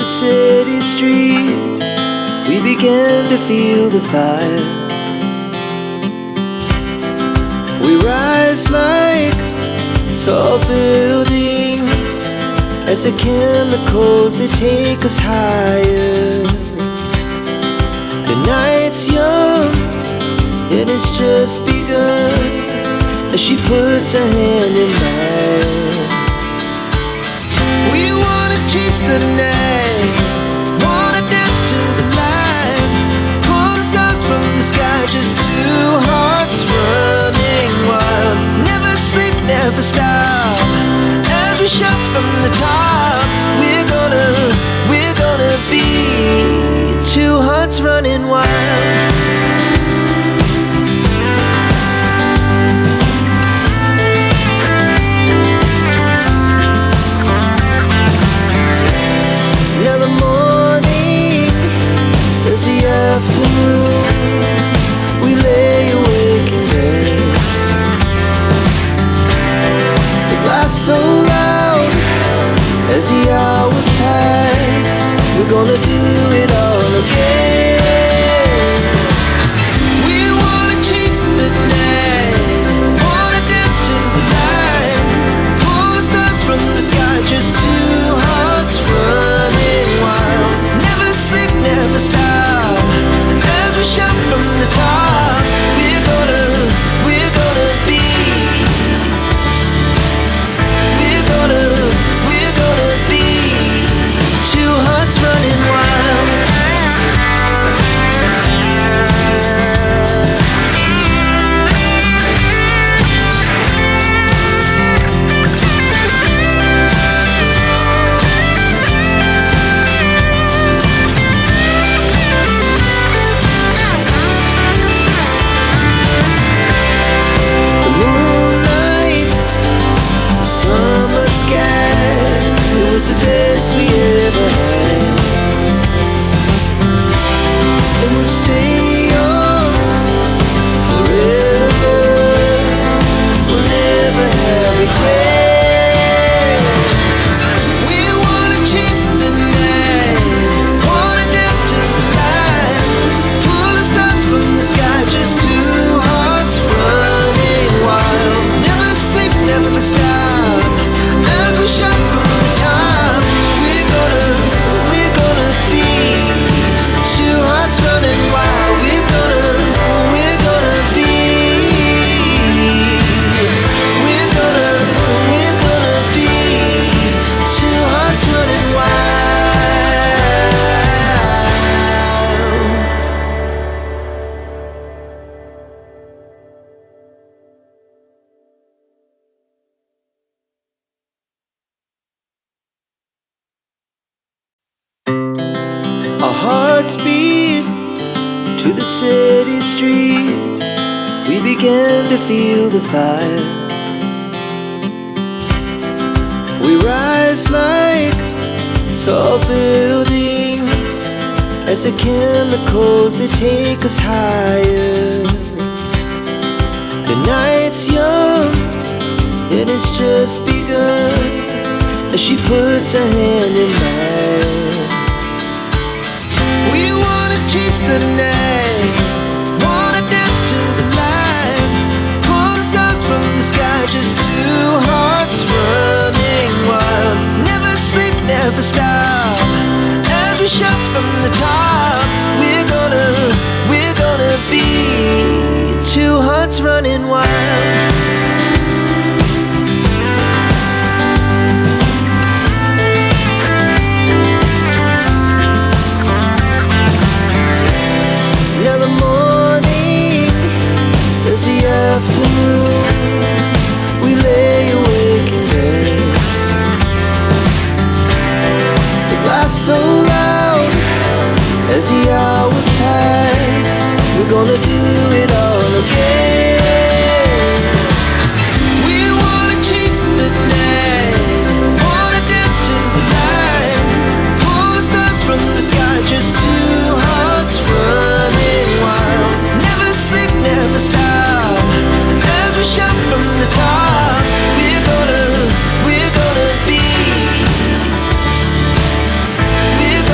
city streets, we began to feel the fire. We rise like tall buildings as the chemicals, they take us higher. The night's young, and it's just begun, as she puts her hand in mine. We wanna chase the night, wanna dance to the light, pull the stars from the sky, just two hearts running wild. Never sleep, never stop, as we shout from the top. We're gonna be two hearts running wild. Afternoon, we lay awake in bed. It laughs so loud as the hours pass. We're gonna do it all again. We wanna chase the night, wanna dance to the light, pull the stars from the sky, just two hearts running wild. Never sleep, never stop, we shout from the top. We're gonna be, we're gonna be two hearts running wild. The best we ever had, and we'll stay on forever. We'll never have regrets. We wanna chase the night, wanna dance to the light, pull the stars from the sky, just two hearts running wild. Never sleep, never stop, as we shout from the top. Running wild, we're gonna be, we're gonna be two hearts running wild. Our hearts beat to the city streets, we began to feel the fire. We rise like tall buildings as the chemicals, they take us higher. The night's young, and it's just begun, as she puts her hand in mine. We wanna chase the night, wanna dance to the light, pull the stars from the sky, just two hearts running wild. Never sleep, never stop, as we shout from the top. We're gonna be two hearts running wild. Afternoon, we lay awake in bed. It laughs so loud as the hours pass. We're gonna do it all again. We wanna chase the night, wanna dance to the light, pull the stars from the sky, just two hearts running wild. Never sleep, never stop, as we shout from the top. We're gonna be, we're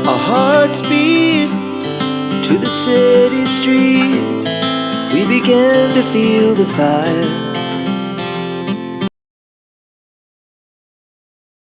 Our hearts beat to the city streets. We began to feel the fire.